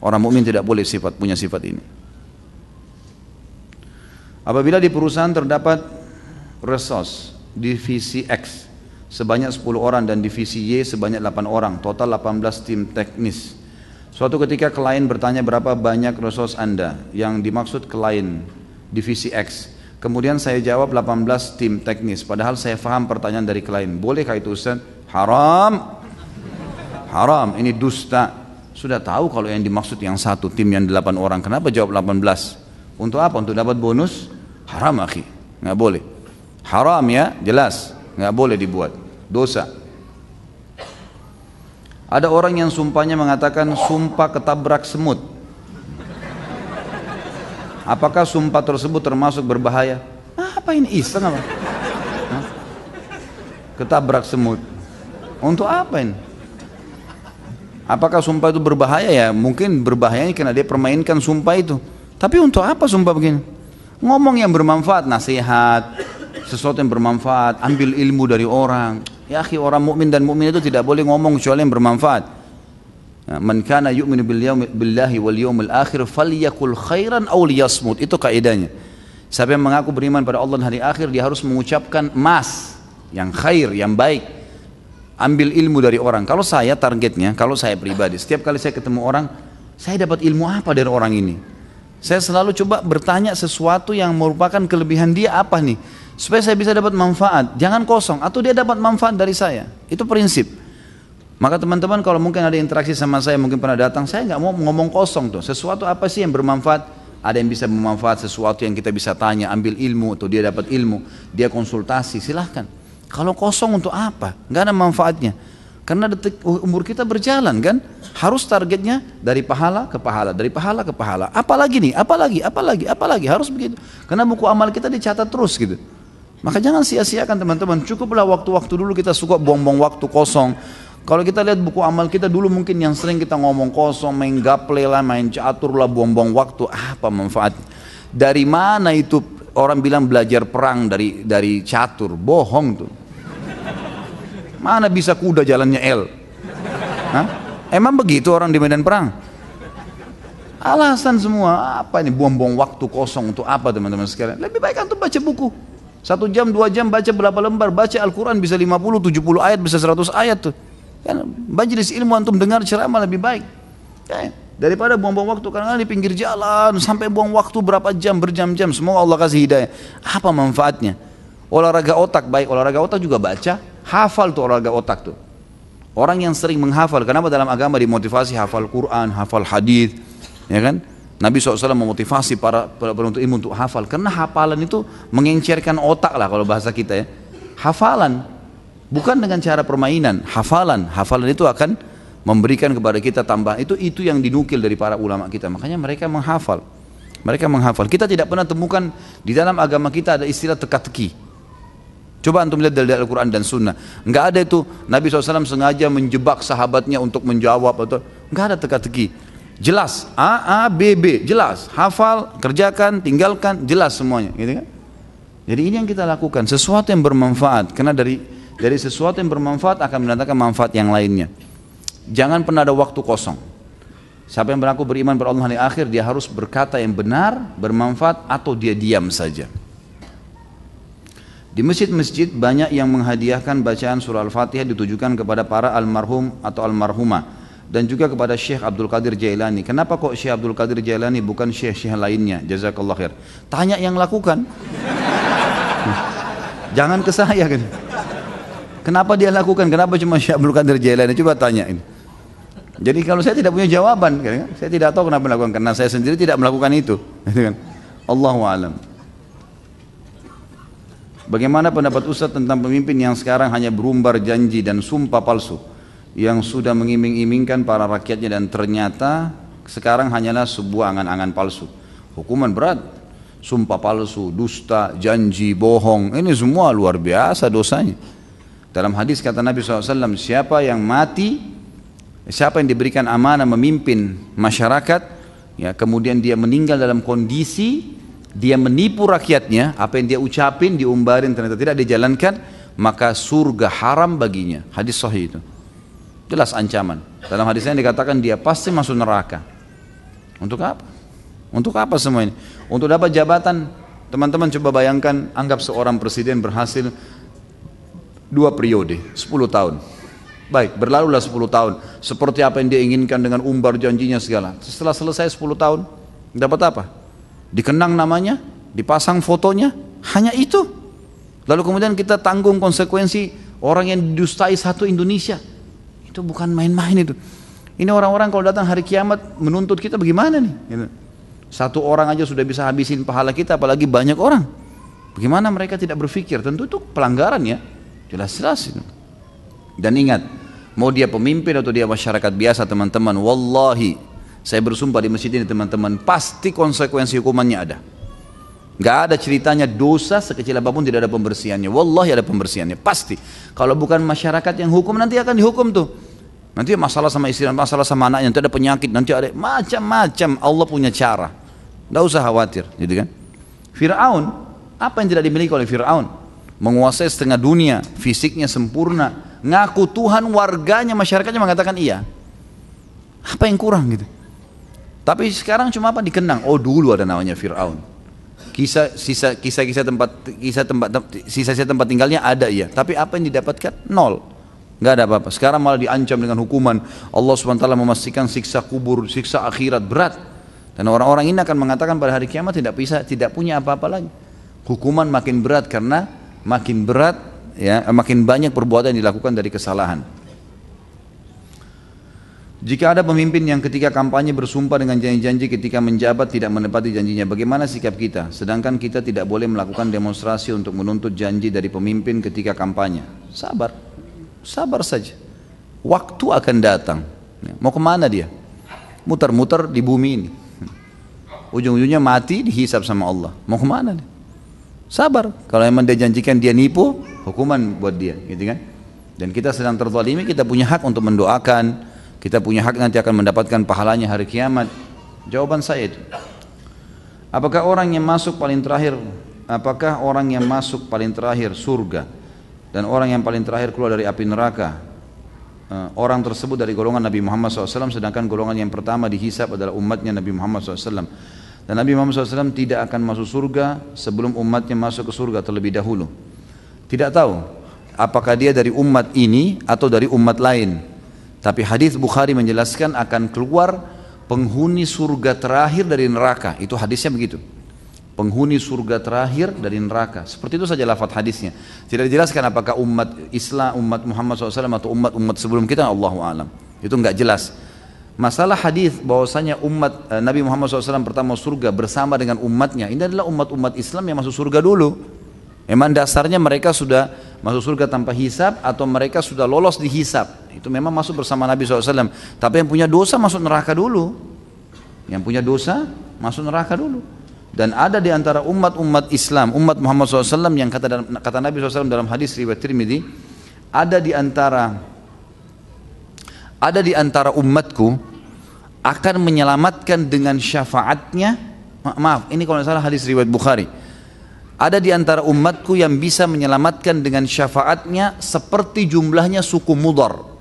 Orang mukmin tidak boleh punya sifat ini. Apabila di perusahaan terdapat resource divisi X sebanyak 10 orang dan divisi Y sebanyak 8 orang, total 18 tim teknis. Suatu ketika klien bertanya berapa banyak resource Anda, yang dimaksud klien divisi X. Kemudian saya jawab 18 tim teknis, padahal saya faham pertanyaan dari klien. Bolehkah itu Ustaz? Haram. Haram, ini dusta. Sudah tahu kalau yang dimaksud yang satu tim yang 8 orang, kenapa jawab 18? Untuk apa? Untuk dapat bonus? Haram akhi, nggak boleh. Haram ya, jelas, nggak boleh dibuat. Dosa. Ada orang yang sumpahnya mengatakan sumpah ketabrak semut. Apakah sumpah tersebut termasuk berbahaya? Apa ini iseng apa? Ketabrak semut. Untuk apa ini? Apakah sumpah itu berbahaya? Ya mungkin berbahayanya karena dia permainkan sumpah itu. Tapi untuk apa sumpah begini? Ngomong yang bermanfaat, nasihat, sesuatu yang bermanfaat, ambil ilmu dari orang. Ya akhi, orang mukmin dan mukmin itu tidak boleh ngomong kecuali yang bermanfaat. Man kana yu'minu billahi wal yawmil akhir falyakul khairan aw liyasmut. Itu kaidahnya. Siapa yang mengaku beriman pada Allah dan hari akhir, dia harus mengucapkan mas, yang khair, yang baik. Ambil ilmu dari orang. Kalau saya targetnya, kalau saya pribadi, setiap kali saya ketemu orang, saya dapat ilmu apa dari orang ini? Saya selalu coba bertanya sesuatu yang merupakan kelebihan dia apa nih, supaya saya bisa dapat manfaat. Jangan kosong, atau dia dapat manfaat dari saya. Itu prinsip. Maka teman-teman kalau mungkin ada interaksi sama saya, mungkin pernah datang, saya nggak mau ngomong kosong tuh. Sesuatu apa sih yang bermanfaat? Ada yang bisa bermanfaat, sesuatu yang kita bisa tanya, ambil ilmu, atau dia dapat ilmu, dia konsultasi, silahkan. Kalau kosong untuk apa? Nggak ada manfaatnya. Karena umur kita berjalan kan, harus targetnya dari pahala ke pahala, dari pahala ke pahala. Apalagi nih, apalagi, harus begitu. Karena buku amal kita dicatat terus gitu. Maka jangan sia-siakan teman-teman. Cukuplah waktu-waktu dulu kita suka buang-buang waktu kosong. Kalau kita lihat buku amal kita dulu mungkin yang sering kita ngomong kosong, main gaple lah, main catur lah, buang-buang waktu. Apa manfaat? Dari mana itu orang bilang belajar perang dari catur? Bohong tuh. Mana bisa kuda jalannya L? Hah? Emang begitu orang di medan perang? Alasan semua. Apa ini buang-buang waktu kosong untuk apa teman-teman sekalian? Lebih baik antum baca buku. 1 jam, 2 jam baca berapa lembar, baca Al-Quran bisa 50, 70 ayat, bisa 100 ayat tuh. Kan majelis ilmu antum dengar ceramah lebih baik. Ya, daripada buang-buang waktu kadang-kadang di pinggir jalan sampai buang waktu berapa jam, berjam-jam. Semoga Allah kasih hidayah. Apa manfaatnya? Olahraga otak, baik olahraga otak juga baca, hafal tuh olahraga otak tuh. Orang yang sering menghafal, kenapa dalam agama dimotivasi hafal Quran, hafal hadis, ya kan? Nabi SAW memotivasi para penuntut ilmu untuk hafal, karena hafalan itu mengencerkan otak lah kalau bahasa kita ya. Hafalan, bukan dengan cara permainan, hafalan itu akan memberikan kepada kita tambahan. Itu yang dinukil dari para ulama kita, makanya mereka menghafal. Kita tidak pernah temukan di dalam agama kita ada istilah teka-teki. Coba antum lihat dari Al-Quran dan Sunnah, nggak ada itu Nabi SAW sengaja menjebak sahabatnya untuk menjawab atau nggak ada teka-teki. Jelas, A, B, B, jelas. Hafal, kerjakan, tinggalkan, jelas semuanya, gitu kan? Jadi ini yang kita lakukan, sesuatu yang bermanfaat, karena dari sesuatu yang bermanfaat akan mendatangkan manfaat yang lainnya. Jangan pernah ada waktu kosong. Siapa yang berlaku beriman pada Allah hari akhir, dia harus berkata yang benar, bermanfaat, atau dia diam saja. Di masjid-masjid banyak yang menghadiahkan bacaan surah Al-Fatihah ditujukan kepada para almarhum atau almarhumah, dan juga kepada Syekh Abdul Qadir Jailani. Kenapa kok Syekh Abdul Qadir Jailani bukan syekh-syekh lainnya? Jazakallah khair. Tanya yang lakukan. Jangan ke saya kan. Kenapa dia lakukan? Kenapa cuma Syekh Abdul Qadir Jailani? Coba tanya ini. Jadi kalau saya tidak punya jawaban, kan? Saya tidak tahu kenapa melakukan, karena saya sendiri tidak melakukan itu. Kan? Allahu a'lam. Bagaimana pendapat Ustaz tentang pemimpin yang sekarang hanya berumbar janji dan sumpah palsu, yang sudah mengiming-imingkan para rakyatnya dan ternyata sekarang hanyalah sebuah angan-angan palsu? Hukuman berat. Sumpah palsu, dusta, janji, bohong, ini semua luar biasa dosanya. Dalam hadis kata Nabi SAW, siapa yang diberikan amanah memimpin masyarakat, ya, kemudian dia meninggal dalam kondisi dia menipu rakyatnya, apa yang dia ucapin, diumbarin, ternyata tidak dijalankan, maka surga haram baginya. Hadis sahih itu. Jelas ancaman. Dalam hadisnya dikatakan dia pasti masuk neraka. Untuk apa? Untuk apa semua ini? Untuk dapat jabatan. Teman-teman coba bayangkan, anggap seorang presiden berhasil 2 periode, 10 tahun. Baik, berlalulah 10 tahun. Seperti apa yang dia inginkan dengan umbar janjinya segala. Setelah selesai 10 tahun, dapat apa? Dikenang namanya, dipasang fotonya, hanya itu. Lalu kemudian kita tanggung konsekuensi orang yang didustai satu Indonesia. Itu bukan main-main itu. Ini orang-orang kalau datang hari kiamat menuntut kita bagaimana nih? Satu orang aja sudah bisa habisin pahala kita, apalagi banyak orang. Bagaimana mereka tidak berpikir? Tentu itu pelanggaran ya, jelas-jelas itu. Dan ingat, mau dia pemimpin atau dia masyarakat biasa teman-teman, wallahi, saya bersumpah di masjid ini teman-teman, pasti konsekuensi hukumannya ada. Gak ada ceritanya dosa sekecil apapun tidak ada pembersihannya. Wallahi ada pembersihannya, pasti. Kalau bukan masyarakat yang hukum, nanti akan dihukum tuh. Nanti masalah sama istri, masalah sama anaknya, nanti ada penyakit, nanti ada macam-macam. Allah punya cara, gak usah khawatir, gitu kan? Fir'aun, apa yang tidak dimiliki oleh Fir'aun? Menguasai setengah dunia, fisiknya sempurna, ngaku Tuhan, warganya, masyarakatnya mengatakan iya. Apa yang kurang gitu? Tapi sekarang cuma apa? Dikenang. Oh dulu ada namanya Fir'aun. Kisah-kisah tempat tinggalnya ada ya. Tapi apa yang didapatkan? Nol. Nggak ada apa-apa. Sekarang malah diancam dengan hukuman. Allah SWT memastikan siksa kubur, siksa akhirat berat. Dan orang-orang ini akan mengatakan pada hari kiamat tidak punya apa-apa lagi. Hukuman makin berat karena makin berat, ya, makin banyak perbuatan yang dilakukan dari kesalahan. Jika ada pemimpin yang ketika kampanye bersumpah dengan janji-janji, ketika menjabat tidak menepati janjinya, bagaimana sikap kita? Sedangkan kita tidak boleh melakukan demonstrasi untuk menuntut janji dari pemimpin ketika kampanye. Sabar, sabar saja. Waktu akan datang. Mau kemana dia? Muter-muter di bumi ini. Ujung-ujungnya mati, dihisab sama Allah. Mau kemana dia? Sabar. Kalau memang dia janjikan dia nipu, hukuman buat dia, gitu kan? Dan kita sedang terzalimi, kita punya hak untuk mendoakan. Kita punya hak nanti akan mendapatkan pahalanya hari kiamat. Jawaban saya itu. Apakah orang yang masuk paling terakhir surga dan orang yang paling terakhir keluar dari api neraka, orang tersebut dari golongan Nabi Muhammad SAW, sedangkan golongan yang pertama dihisab adalah umatnya Nabi Muhammad SAW. Dan Nabi Muhammad SAW tidak akan masuk surga sebelum umatnya masuk ke surga terlebih dahulu. Tidak tahu apakah dia dari umat ini atau dari umat lain. Tapi hadis Bukhari menjelaskan akan keluar penghuni surga terakhir dari neraka. Itu hadisnya begitu. Penghuni surga terakhir dari neraka. Seperti itu saja lafaz hadisnya. Tidak dijelaskan apakah umat Islam, umat Muhammad SAW atau umat-umat sebelum kita. Allahu a'lam. Itu enggak jelas. Masalah hadis bahwasanya umat Nabi Muhammad SAW pertama surga bersama dengan umatnya. Ini adalah umat-umat Islam yang masuk surga dulu. Memang dasarnya mereka sudah masuk surga tanpa hisab atau mereka sudah lolos di hisab. Itu memang masuk bersama Nabi SAW. Tapi yang punya dosa masuk neraka dulu. Yang punya dosa masuk neraka dulu. Dan ada di antara umat-umat Islam, umat Muhammad SAW yang kata Nabi SAW dalam hadis riwayat Tirmidzi, ada di antara umatku akan menyelamatkan dengan syafaatnya. Maaf, ini kalau tidak salah hadis riwayat Bukhari. Ada di antara umatku yang bisa menyelamatkan dengan syafaatnya seperti jumlahnya suku Mudar.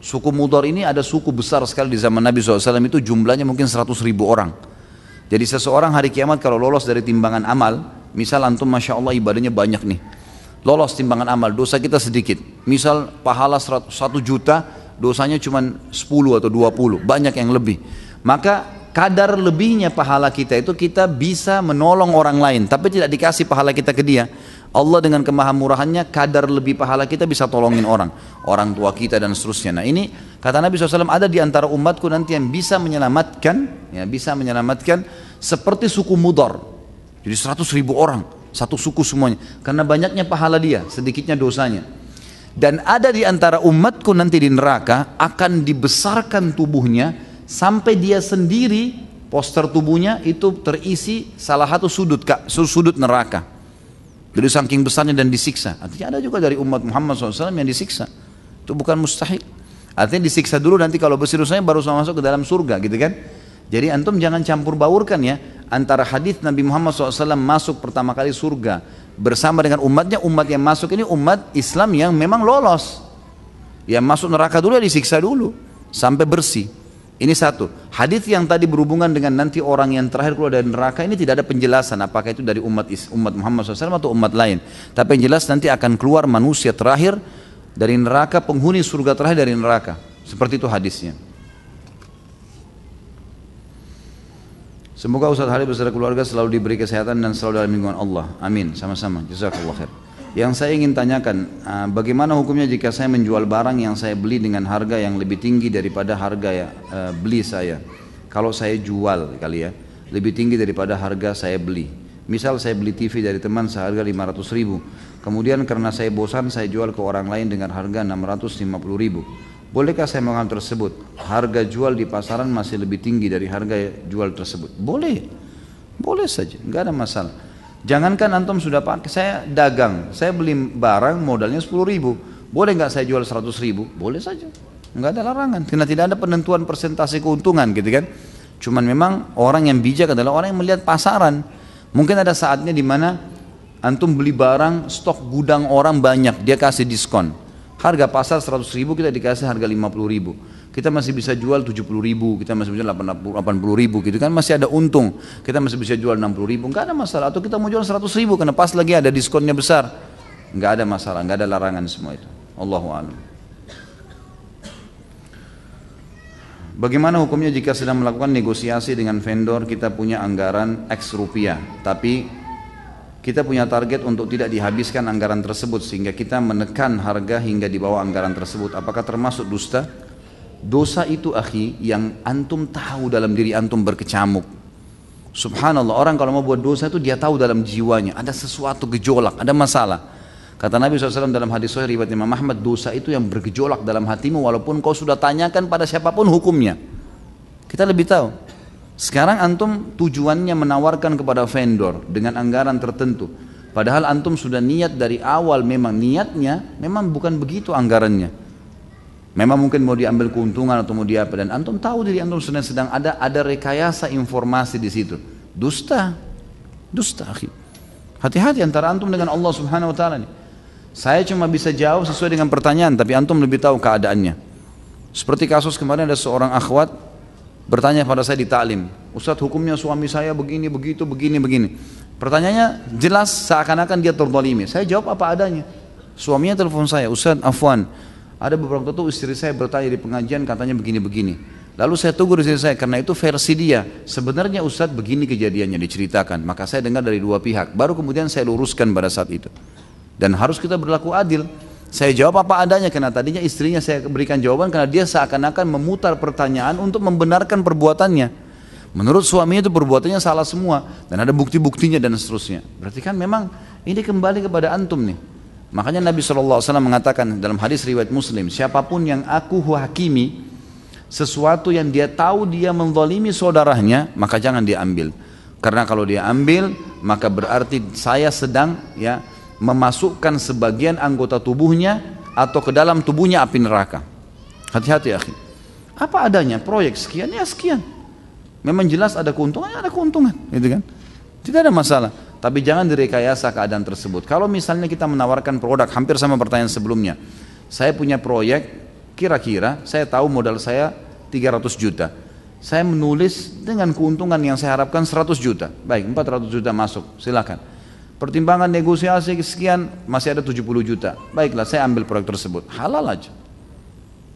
Suku Mudar ini ada suku besar sekali di zaman Nabi SAW, itu jumlahnya mungkin 100.000 orang. Jadi seseorang hari kiamat kalau lolos dari timbangan amal, misal antum Masya Allah ibadahnya banyak nih, lolos timbangan amal, dosa kita sedikit. Misal pahala 100 juta, dosanya cuma 10 atau 20, banyak yang lebih. Maka kadar lebihnya pahala kita itu kita bisa menolong orang lain, tapi tidak dikasih pahala kita ke dia. Allah dengan kemahamurahannya kadar lebih pahala kita bisa tolongin orang tua kita dan seterusnya. Nah ini kata Nabi SAW, ada di antara umatku nanti yang bisa menyelamatkan, ya, bisa menyelamatkan seperti suku Mudar. Jadi 100.000 orang, satu suku semuanya, karena banyaknya pahala dia, sedikitnya dosanya. Dan ada di antara umatku nanti di neraka akan dibesarkan tubuhnya sampai dia sendiri poster tubuhnya itu terisi salah satu sudut neraka. Jadi saking besarnya dan disiksa. Artinya ada juga dari umat Muhammad SAW yang disiksa. Itu bukan mustahil. Artinya disiksa dulu, nanti kalau bersih dosanya baru masuk ke dalam surga gitu kan. Jadi antum jangan campur baurkan ya antara hadis Nabi Muhammad SAW masuk pertama kali surga bersama dengan umatnya. Umat yang masuk ini umat Islam yang memang lolos. Yang masuk neraka dulu ya disiksa dulu sampai bersih. Ini satu. Hadis yang tadi berhubungan dengan nanti orang yang terakhir keluar dari neraka ini tidak ada penjelasan apakah itu dari umat Muhammad SAW atau umat lain. Tapi yang jelas nanti akan keluar manusia terakhir dari neraka, penghuni surga terakhir dari neraka. Seperti itu hadisnya. Semoga Ustaz Halid beserta keluarga selalu diberi kesehatan dan selalu dalam lindungan Allah. Amin. Sama-sama. Jazakallah khair. Yang saya ingin tanyakan, bagaimana hukumnya jika saya menjual barang yang saya beli dengan harga yang lebih tinggi daripada harga beli saya? Kalau saya jual kali ya, lebih tinggi daripada harga saya beli. Misal saya beli TV dari teman seharga 500.000, kemudian karena saya bosan saya jual ke orang lain dengan harga 650.000. Bolehkah saya mengambil tersebut? Harga jual di pasaran masih lebih tinggi dari harga jual tersebut. Boleh, boleh saja, nggak ada masalah. Jangankan antum sudah pakai, saya dagang, saya beli barang modalnya 10.000, boleh nggak saya jual 100.000? Boleh saja, nggak ada larangan, karena tidak ada penentuan persentase keuntungan gitu kan. Cuman memang orang yang bijak adalah orang yang melihat pasaran. Mungkin ada saatnya di mana antum beli barang, stok gudang orang banyak, dia kasih diskon. Harga pasar 100.000, kita dikasih harga 50.000. Kita masih bisa jual 70.000, kita masih bisa 80.000 gitu kan, masih ada untung. Kita masih bisa jual 60.000, nggak ada masalah. Atau kita mau jual 100.000 karena pas lagi ada diskonnya besar, nggak ada masalah, nggak ada larangan semua itu. Allahu a'lam. Bagaimana hukumnya jika sedang melakukan negosiasi dengan vendor, kita punya anggaran X rupiah, tapi kita punya target untuk tidak dihabiskan anggaran tersebut sehingga kita menekan harga hingga di bawah anggaran tersebut. Apakah termasuk dusta? Dosa itu akhi yang antum tahu dalam diri antum berkecamuk. Subhanallah, orang kalau mau buat dosa itu dia tahu dalam jiwanya ada sesuatu gejolak, ada masalah. Kata Nabi SAW dalam hadis sahih riwayat Imam Ahmad, dosa itu yang bergejolak dalam hatimu walaupun kau sudah tanyakan pada siapapun hukumnya. Kita lebih tahu. Sekarang antum tujuannya menawarkan kepada vendor dengan anggaran tertentu. Padahal antum sudah niat dari awal, memang niatnya memang bukan begitu anggarannya. Memang mungkin mau diambil keuntungan atau mau dia apa, dan antum tahu diri antum sedang ada rekayasa informasi di situ. Dusta, akhi. Hati-hati antara antum dengan Allah Subhanahu wa taala nih. Saya cuma bisa jawab sesuai dengan pertanyaan, tapi antum lebih tahu keadaannya. Seperti kasus kemarin ada seorang akhwat bertanya pada saya di taklim, Ustaz hukumnya suami saya begini, begitu, begini. Pertanyaannya jelas seakan-akan dia terzalimi. Saya jawab apa adanya. Suaminya telepon saya, Ustaz afwan, ada beberapa waktu istri saya bertanya di pengajian katanya begini-begini. Lalu saya tunggu di sini saya, karena itu versi dia. Sebenarnya Ustaz begini kejadiannya diceritakan. Maka saya dengar dari dua pihak. Baru kemudian saya luruskan pada saat itu. Dan harus kita berlaku adil. Saya jawab apa adanya, karena tadinya istrinya saya berikan jawaban karena dia seakan-akan memutar pertanyaan untuk membenarkan perbuatannya. Menurut suaminya itu perbuatannya salah semua dan ada bukti-buktinya dan seterusnya. Berarti kan memang ini kembali kepada antum nih. Makanya Nabi SAW mengatakan dalam hadis riwayat Muslim, siapapun yang aku hakimi sesuatu yang dia tahu dia menzalimi saudaranya, maka jangan dia ambil. Karena kalau dia ambil, maka berarti saya sedang memasukkan sebagian anggota tubuhnya atau ke dalam tubuhnya api neraka. Hati-hati akhi. Apa adanya, proyek sekian ya sekian. Memang jelas ada keuntungan, ya ada keuntungan, gitu kan? Tidak ada masalah. Tapi jangan direkayasa keadaan tersebut. Kalau misalnya kita menawarkan produk, hampir sama pertanyaan sebelumnya. Saya punya proyek, kira-kira saya tahu modal saya 300 juta. Saya menulis dengan keuntungan yang saya harapkan 100 juta. Baik, 400 juta masuk, silakan. Pertimbangan negosiasi sekian, masih ada 70 juta. Baiklah, saya ambil proyek tersebut. Halal aja.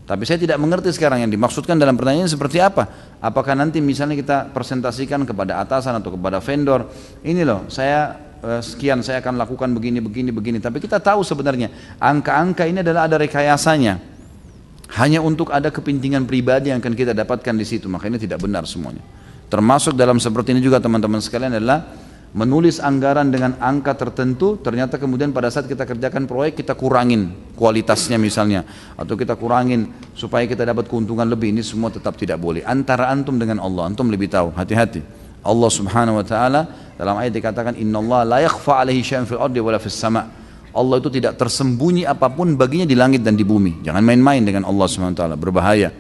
Tapi saya tidak mengerti sekarang yang dimaksudkan dalam pertanyaan seperti apa. Apakah nanti misalnya kita presentasikan kepada atasan atau kepada vendor, ini loh saya sekian saya akan lakukan begini, begini, begini. Tapi kita tahu sebenarnya angka-angka ini adalah ada rekayasanya. Hanya untuk ada kepentingan pribadi yang akan kita dapatkan di situ. Makanya tidak benar semuanya. Termasuk dalam seperti ini juga teman-teman sekalian adalah menulis anggaran dengan angka tertentu, ternyata kemudian pada saat kita kerjakan proyek kita kurangin kualitasnya misalnya, atau kita kurangin supaya kita dapat keuntungan lebih. Ini semua tetap tidak boleh. Antara antum dengan Allah, antum lebih tahu. Hati-hati. Allah Subhanahu Wa Taala dalam ayat dikatakan Innallaha la yakhfa alaihi syai'un fil ardi wala fis sama'. Allah itu tidak tersembunyi apapun baginya di langit dan di bumi. Jangan main-main dengan Allah Subhanahu Wa Taala, berbahaya.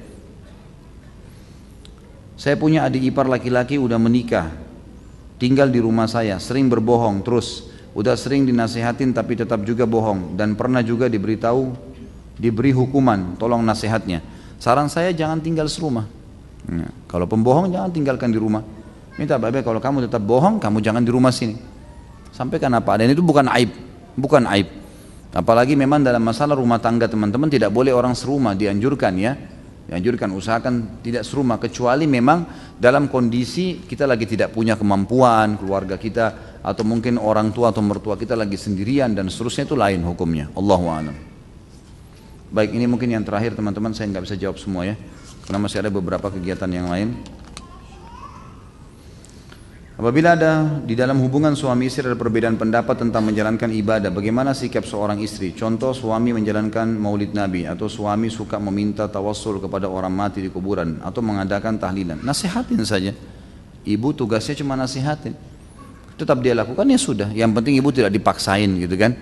Saya punya adik ipar laki-laki udah menikah, tinggal di rumah saya, sering berbohong terus, udah sering dinasihatin tapi tetap juga bohong, dan pernah juga diberi hukuman, tolong nasihatnya. Saran saya jangan tinggal serumah. Nah, kalau pembohong jangan tinggalkan di rumah. Minta baik-baik, kalau kamu tetap bohong, kamu jangan di rumah sini. Sampaikan apa adanya, itu bukan aib, bukan aib. Apalagi memang dalam masalah rumah tangga teman-teman tidak boleh orang serumah, dianjurkan ya. Dianjurkan, usahakan tidak serumah, kecuali memang dalam kondisi kita lagi tidak punya kemampuan, keluarga kita atau mungkin orang tua atau mertua kita lagi sendirian dan seterusnya, itu lain hukumnya. Allahu a'lam. Baik, ini mungkin yang terakhir teman-teman, saya nggak bisa jawab semua ya, karena masih ada beberapa kegiatan yang lain. Apabila ada di dalam hubungan suami istri ada perbedaan pendapat tentang menjalankan ibadah, bagaimana sikap seorang istri? Contoh, suami menjalankan maulid Nabi, atau suami suka meminta tawassul kepada orang mati di kuburan, atau mengadakan tahlilan. Nasihatin saja. Ibu tugasnya cuma nasihatin. Tetap dia lakukan ya sudah. Yang penting ibu tidak dipaksain gitu kan.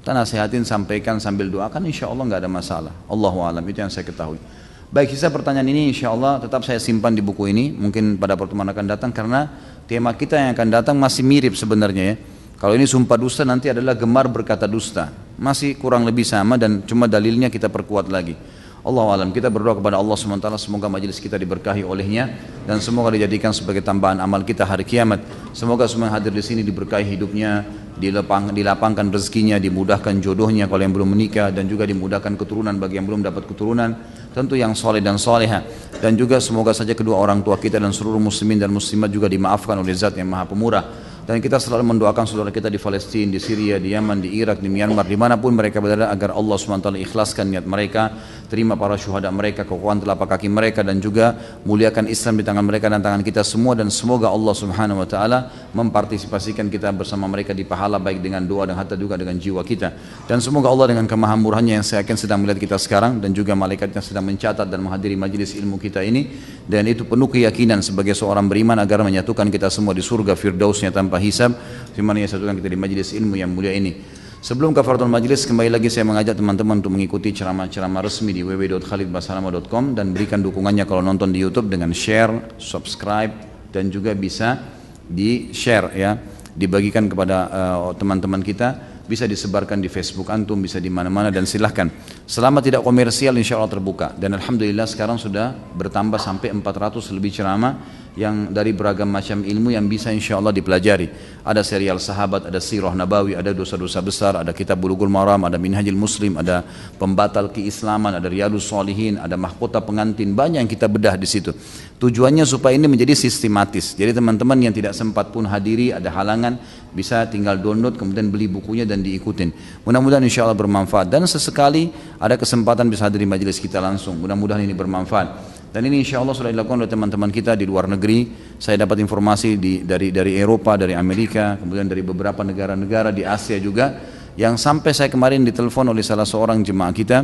Kita nasihatin, sampaikan sambil doakan, insya Allah nggak ada masalah. Allahu a'lam, itu yang saya ketahui. Baik, sisa pertanyaan ini insya Allah tetap saya simpan di buku ini, mungkin pada pertemuan akan datang, karena tema kita yang akan datang masih mirip sebenarnya ya. Kalau ini sumpah dusta, nanti adalah gemar berkata dusta. Masih kurang lebih sama dan cuma dalilnya kita perkuat lagi. Allahu a'lam, kita berdoa kepada Allah SWT semoga majelis kita diberkahi olehnya dan semoga dijadikan sebagai tambahan amal kita hari kiamat. Semoga semua yang hadir di sini diberkahi hidupnya, dilapangkan rezekinya, dimudahkan jodohnya kalau yang belum menikah, dan juga dimudahkan keturunan bagi yang belum dapat keturunan, tentu yang soleh dan soleha. Dan juga semoga saja kedua orang tua kita dan seluruh muslimin dan muslimat juga dimaafkan oleh Zat yang Maha Pemurah. Dan kita selalu mendoakan saudara kita di Palestina, di Syria, di Yaman, di Irak, di Myanmar, dimanapun mereka berada, agar Allah SWT ikhlaskan niat mereka, terima para syuhada mereka, kekuatan telapak kaki mereka, dan juga muliakan Islam di tangan mereka dan tangan kita semua. Dan semoga Allah Subhanahu Wa Taala mempartisipasikan kita bersama mereka di pahala, baik dengan doa dan hatta juga dengan jiwa kita. Dan semoga Allah dengan kemahamurahannya yang saya yakin sedang melihat kita sekarang, dan juga malaikatnya sedang mencatat dan menghadiri majelis ilmu kita ini, dan itu penuh keyakinan sebagai seorang beriman agar menyatukan kita semua di surga firdausnya tanpa hisab, di mana ia satukan kita di majelis ilmu yang mulia ini. Sebelum kafaratul majelis, kembali lagi saya mengajak teman-teman untuk mengikuti ceramah-ceramah resmi di www.khalidbasalamah.com, dan berikan dukungannya kalau nonton di YouTube dengan share, subscribe, dan juga bisa di share ya, dibagikan kepada teman-teman kita, bisa disebarkan di Facebook antum, bisa di mana-mana, dan silahkan. Selama tidak komersial insya Allah terbuka, dan alhamdulillah sekarang sudah bertambah sampai 400 lebih ceramah yang dari beragam macam ilmu yang bisa insya Allah dipelajari. Ada serial sahabat, ada sirah nabawi, ada dosa-dosa besar, ada kitab Bulughul Maram, ada Minhajul Muslim, ada pembatal keislaman, ada Riyadhus Shalihin, ada mahkota pengantin, banyak yang kita bedah di situ. Tujuannya supaya ini menjadi sistematis. Jadi teman-teman yang tidak sempat pun hadiri, ada halangan, bisa tinggal download kemudian beli bukunya dan diikutin. Mudah-mudahan insya Allah bermanfaat, dan sesekali ada kesempatan bisa hadiri majelis kita langsung. Mudah-mudahan ini bermanfaat. Dan ini insya Allah sudah dilakukan oleh teman-teman kita di luar negeri. Saya dapat informasi dari Eropa, dari Amerika, kemudian dari beberapa negara-negara di Asia juga, yang sampai saya kemarin ditelepon oleh salah seorang jemaah kita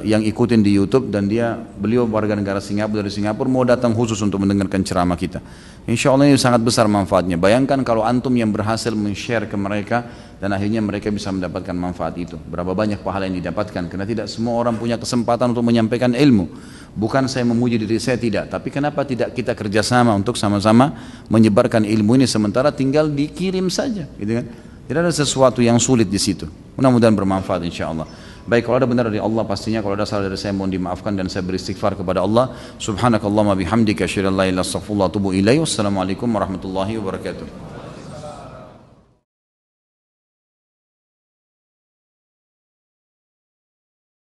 yang ikutin di YouTube dan beliau warga negara Singapura, dari Singapura mau datang khusus untuk mendengarkan ceramah kita. Insya Allah ini sangat besar manfaatnya. Bayangkan kalau antum yang berhasil men-share ke mereka dan akhirnya mereka bisa mendapatkan manfaat itu. Berapa banyak pahala yang didapatkan, karena tidak semua orang punya kesempatan untuk menyampaikan ilmu. Bukan saya memuji diri saya, tidak, tapi kenapa tidak kita kerjasama untuk sama-sama menyebarkan ilmu ini, sementara tinggal dikirim saja, gitu kan? Tidak ada sesuatu yang sulit di situ. Mudah-mudahan bermanfaat insya Allah. Baik, kalau ada benar dari Allah pastinya, kalau ada salah dari saya mohon dimaafkan dan saya beristighfar kepada Allah. Subhanakallahumma bihamdika asyhadu an la ilaha illa anta astaghfiruka wa atubu ilaik. Wassalamualaikum warahmatullahi wabarakatuh.